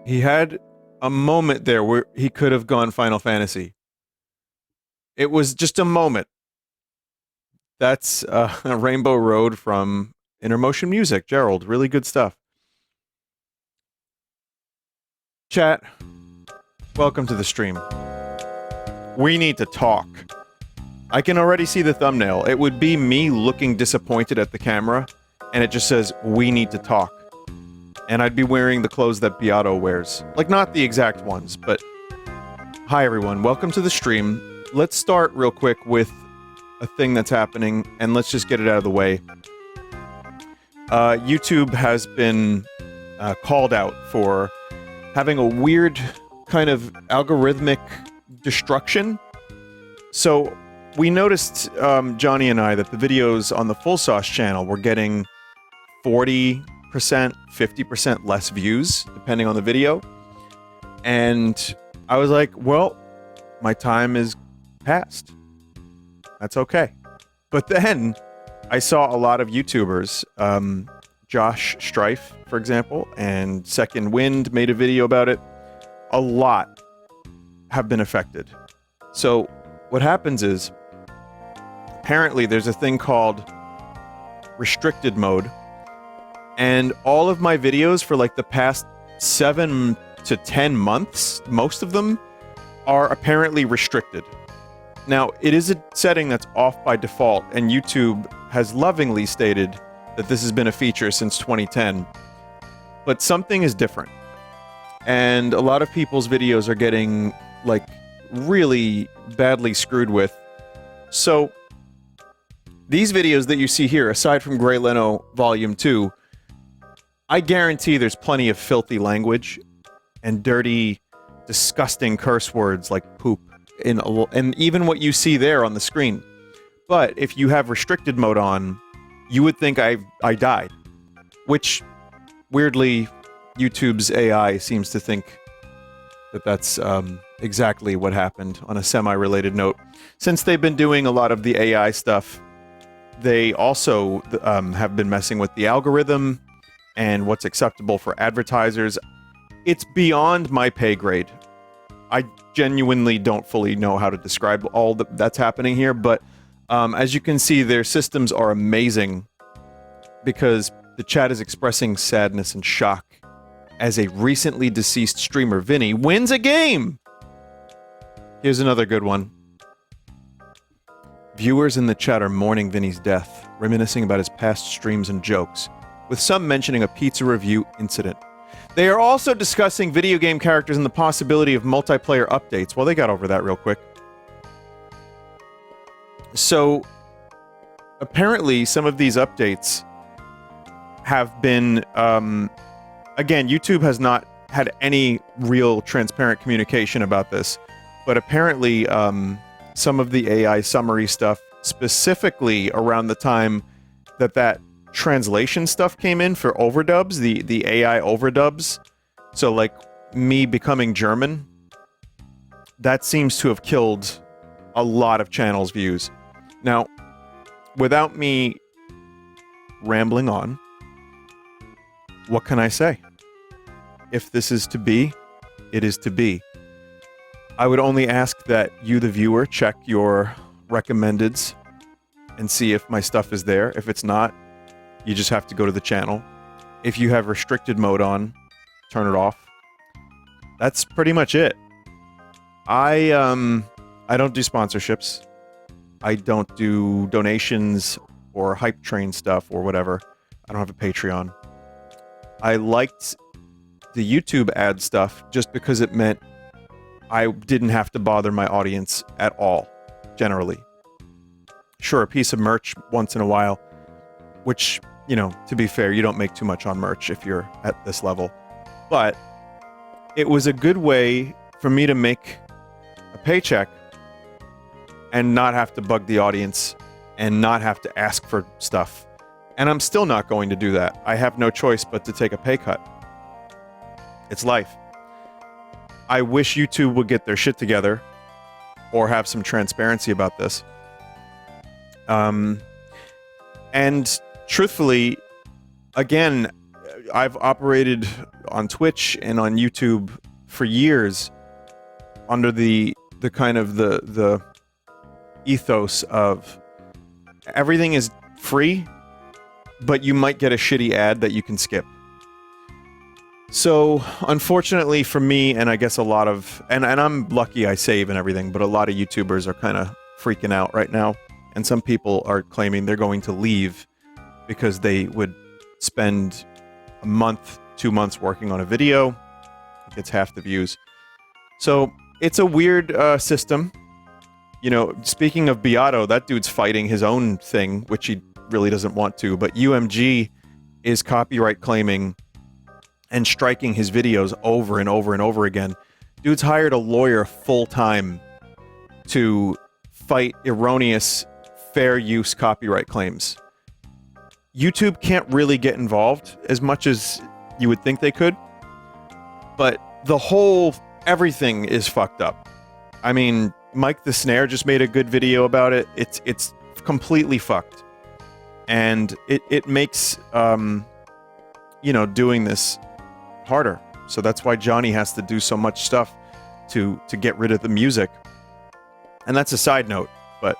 He had a moment there where he could have gone Final Fantasy. It was just a moment. That's Rainbow Road from Intermotion Music. Gerald, really good stuff. Chat, welcome to the stream. We need to talk. I can already see the thumbnail. It would be me looking disappointed at the camera, and it just says, "We need to talk." And I'd be wearing the clothes that Beato wears. Like, not the exact ones, but... Hi everyone, welcome to the stream. Let's start real quick with a thing that's happening, and let's just get it out of the way. YouTube has been called out for having a weird kind of algorithmic destruction. So we noticed, Johnny and I, that the videos on the Vinesauce channel were getting 40%, 50% less views, depending on the video. And I was like, well, my time is past. That's okay. But then I saw a lot of YouTubers, Josh Strife, for example, and Second Wind made a video about it. A lot have been affected. So what happens is, apparently there's a thing called restricted mode, and all of my videos for like the past 7 to 10 months, most of them, are apparently restricted. Now, it is a setting that's off by default, and YouTube has lovingly stated that this has been a feature since 2010. But something is different. And a lot of people's videos are getting, like, really badly screwed with. So, these videos that you see here, aside from Grey Leno Volume 2, I guarantee there's plenty of filthy language and dirty, disgusting curse words like poop, and even what you see there on the screen. But if you have restricted mode on, you would think I died. Which, weirdly, YouTube's AI seems to think that that's exactly what happened on a semi-related note. Since they've been doing a lot of the AI stuff, they also have been messing with the algorithm and what's acceptable for advertisers. It's beyond my pay grade. I genuinely don't fully know how to describe all that's happening here, but as you can see, their systems are amazing because the chat is expressing sadness and shock as a recently deceased streamer, Vinny, wins a game! Here's another good one. Viewers in the chat are mourning Vinny's death, reminiscing about his past streams and jokes, with some mentioning a pizza review incident. They are also discussing video game characters and the possibility of multiplayer updates. Well, they got over that real quick. So, apparently, some of these updates have been, again, YouTube has not had any real transparent communication about this, but apparently, some of the AI summary stuff, specifically around the time that translation stuff came in for overdubs, the AI overdubs, so like me becoming German, that seems to have killed a lot of channels' views. Now, without me rambling on, what can I say? If this is to be, it is to be. I would only ask that you, the viewer, check your recommendeds and see if my stuff is there. If it's not, you just have to go to the channel. If you have restricted mode on, turn it off. That's pretty much it. I don't do sponsorships. I don't do donations or hype train stuff or whatever. I don't have a Patreon. I liked the YouTube ad stuff just because it meant I didn't have to bother my audience at all, generally. Sure, a piece of merch once in a while, which, you know, to be fair, you don't make too much on merch if you're at this level. But it was a good way for me to make a paycheck and not have to bug the audience and not have to ask for stuff. And I'm still not going to do that. I have no choice but to take a pay cut. It's life. I wish YouTube would get their shit together or have some transparency about this. And truthfully, again, I've operated on Twitch and on YouTube for years under the kind of the ethos of everything is free, but you might get a shitty ad that you can skip. So, unfortunately for me, and I guess a lot of... And I'm lucky I save and everything, but a lot of YouTubers are kind of freaking out right now. And some people are claiming they're going to leave because they would spend a month, 2 months working on a video. It gets half the views. So, it's a weird system. You know, speaking of Beato, that dude's fighting his own thing, which he really doesn't want to. But UMG is copyright claiming and striking his videos over and over and over again. Dude's hired a lawyer full-time to fight erroneous fair use copyright claims. YouTube can't really get involved as much as you would think they could, but the whole everything is fucked up. I mean, Mike the Snare just made a good video about it. It's completely fucked. And it makes you know, doing this harder. So that's why Johnny has to do so much stuff to get rid of the music. And that's a side note, but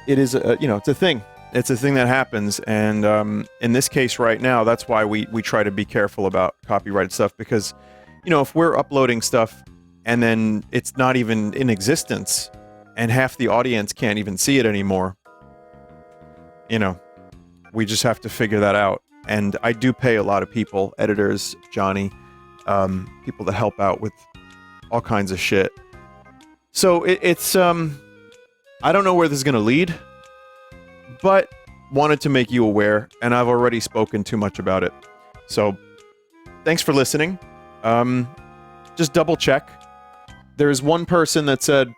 it is you know, it's a thing. It's a thing that happens, and in this case right now, that's why we try to be careful about copyrighted stuff, because, you know, if we're uploading stuff and then it's not even in existence and half the audience can't even see it anymore, you know, we just have to figure that out. And I do pay a lot of people, editors, Johnny, people that help out with all kinds of shit. So it's I don't know where this is going to lead, but wanted to make you aware, and I've already spoken too much about it. So thanks for listening. Just double check. There's one person that said,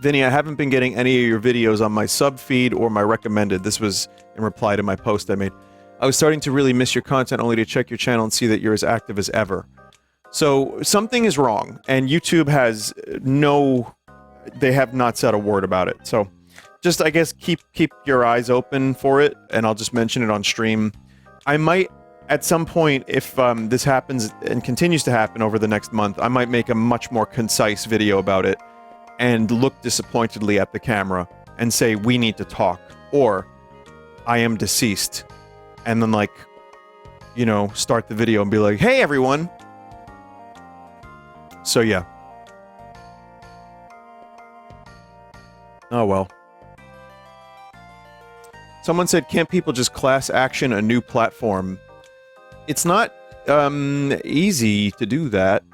Vinny, I haven't been getting any of your videos on my sub feed or my recommended. This was in reply to my post I made. I was starting to really miss your content only to check your channel and see that you're as active as ever. So something is wrong, and YouTube has they have not said a word about it. So just, I guess, keep your eyes open for it, and I'll just mention it on stream. I might, at some point, if this happens and continues to happen over the next month, I might make a much more concise video about it and look disappointedly at the camera and say, we need to talk, or I am deceased. And then, like, you know, start the video and be like, hey, everyone. So, yeah. Oh, well. Someone said, can't people just class action a new platform? It's not easy to do that.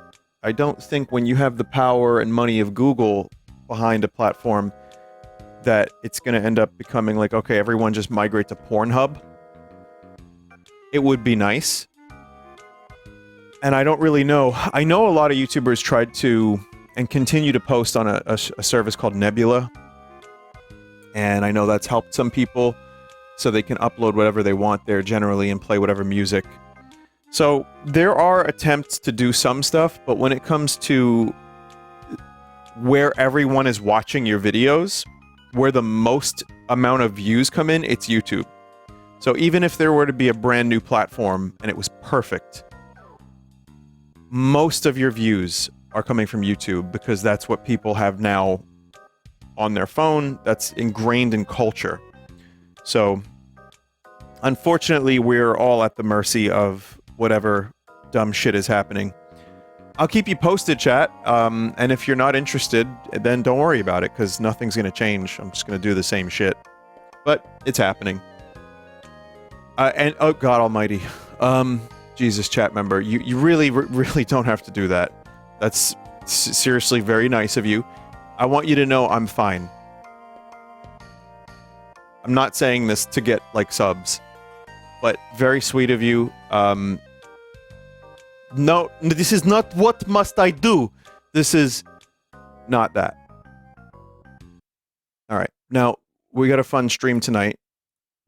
I don't think when you have the power and money of Google behind a platform that it's going to end up becoming like, okay, everyone just migrate to Pornhub. It would be nice. And I don't really know. I know a lot of YouTubers tried to and continue to post on a service called Nebula. And I know that's helped some people, so they can upload whatever they want there generally and play whatever music. So there are attempts to do some stuff, but when it comes to where everyone is watching your videos, where the most amount of views come in, it's YouTube. So even if there were to be a brand new platform and it was perfect, most of your views are coming from YouTube because that's what people have now on their phone. That's ingrained in culture. So, unfortunately, we're all at the mercy of whatever dumb shit is happening. I'll keep you posted, chat. And if you're not interested, then don't worry about it, because nothing's going to change. I'm just going to do the same shit. But it's happening. And, oh, God almighty. Jesus, chat member. You really, really don't have to do that. That's seriously very nice of you. I want you to know I'm fine. I'm not saying this to get, like, subs, but very sweet of you. No, this is not what must I do. This is not that. All right. Now, we got a fun stream tonight,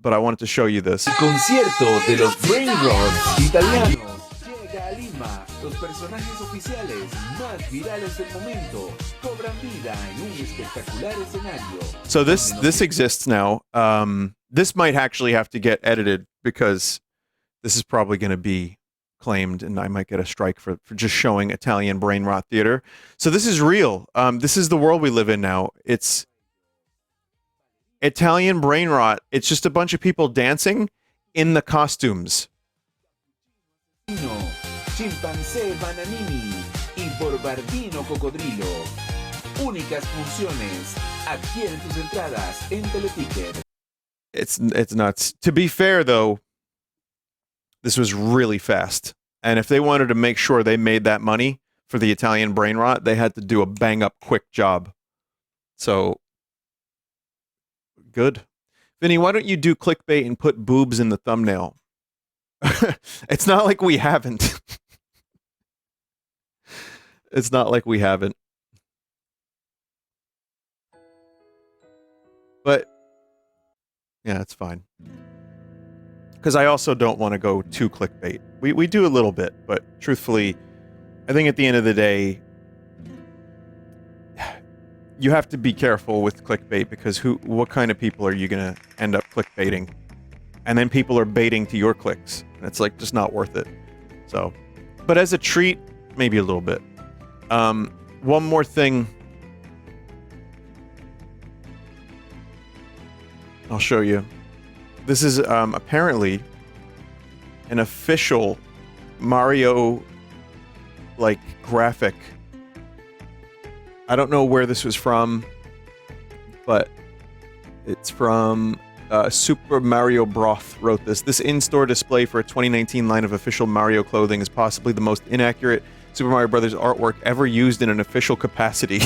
but I wanted to show you this. El concierto de los Brain Rots italianos llega a Lima. Los personajes oficiales más virales del momento cobran vida en un espectacular escenario. So this exists now. This might actually have to get edited because this is probably going to be claimed, and I might get a strike for just showing Italian brain rot theater. So this is real. This is the world we live in now. It's Italian brain rot. It's just a bunch of people dancing in the costumes. Chimpancé bananini y borbardino cocodrilo. Únicas funciones. Adquiere tus entradas en Teleticket. It's nuts. To be fair, though, this was really fast. And if they wanted to make sure they made that money for the Italian brain rot, they had to do a bang-up quick job. So, good. Vinny, why don't you do clickbait and put boobs in the thumbnail? It's not like we haven't. It's not like we haven't. But, yeah, it's fine. Because I also don't want to go too clickbait. We do a little bit, but truthfully, I think at the end of the day, you have to be careful with clickbait because what kind of people are you going to end up clickbaiting? And then people are baiting to your clicks. And it's like just not worth it. So, but as a treat, maybe a little bit. One more thing. I'll show you. This is apparently an official Mario graphic. I don't know where this was from, but it's from Super Mario Broth wrote this. This in-store display for a 2019 line of official Mario clothing is possibly the most inaccurate Super Mario Bros. Artwork ever used in an official capacity.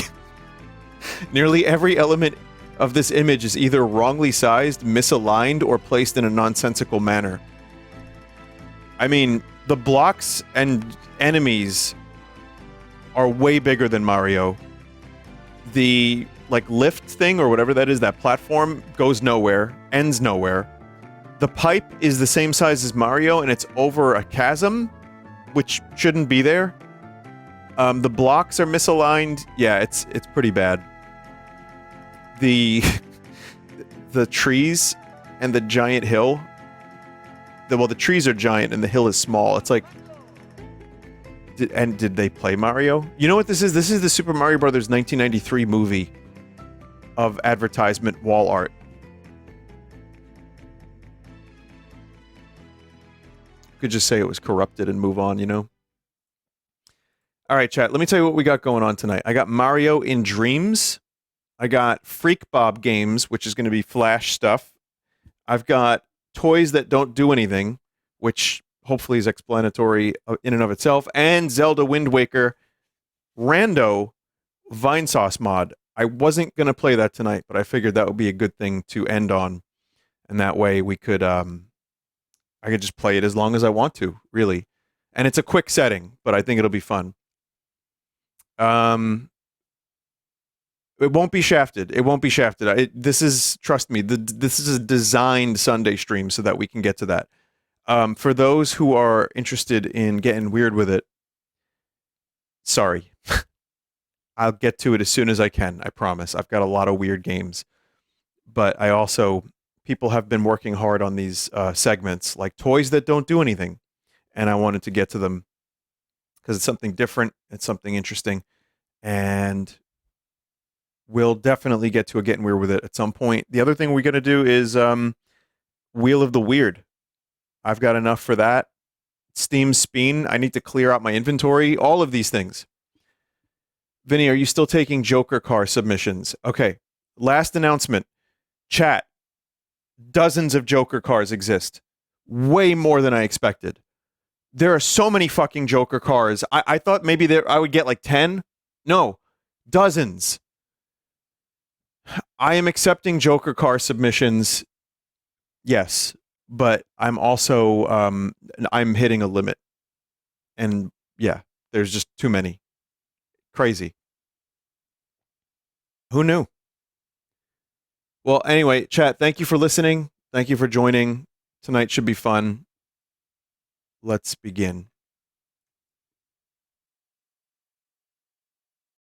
Nearly every element of this image is either wrongly sized, misaligned, or placed in a nonsensical manner. I mean, the blocks and enemies are way bigger than Mario. The lift thing or whatever that is, that platform goes nowhere, ends nowhere. The pipe is the same size as Mario and it's over a chasm, which shouldn't be there. The blocks are misaligned. Yeah, it's pretty bad. The trees and the giant hill. The trees are giant and the hill is small. It's like, did they play Mario? You know what this is? This is the Super Mario Brothers 1993 movie of advertisement wall art. Could just say it was corrupted and move on, you know? All right, chat. Let me tell you what we got going on tonight. I got Mario in Dreams. I got Freak Bob Games, which is going to be Flash stuff. I've got Toys That Don't Do Anything, which hopefully is explanatory in and of itself, and Zelda Wind Waker Rando Vinesauce mod. I wasn't going to play that tonight, but I figured that would be a good thing to end on. And that way we could, I could just play it as long as I want to, really. And it's a quick setting, but I think it'll be fun. It won't be shafted. It won't be shafted. This is, trust me, this is a designed Sunday stream so that we can get to that. For those who are interested in getting weird with it, sorry. I'll get to it as soon as I can, I promise. I've got a lot of weird games. But I also, people have been working hard on these segments, like Toys That Don't Do Anything. And I wanted to get to them because it's something different. It's something interesting. And we'll definitely get to a getting weird with it at some point. The other thing we're going to do is Wheel of the Weird. I've got enough for that. Steam Spin. I need to clear out my inventory. All of these things. Vinny, are you still taking Joker car submissions? Okay. Last announcement. Chat. Dozens of Joker cars exist. Way more than I expected. There are so many fucking Joker cars. I thought maybe I would get like 10. No. Dozens. I am accepting Joker car submissions. Yes. But I'm also, I'm hitting a limit. And yeah, there's just too many. Crazy. Who knew? Well, anyway, chat, thank you for listening. Thank you for joining. Tonight should be fun. Let's begin.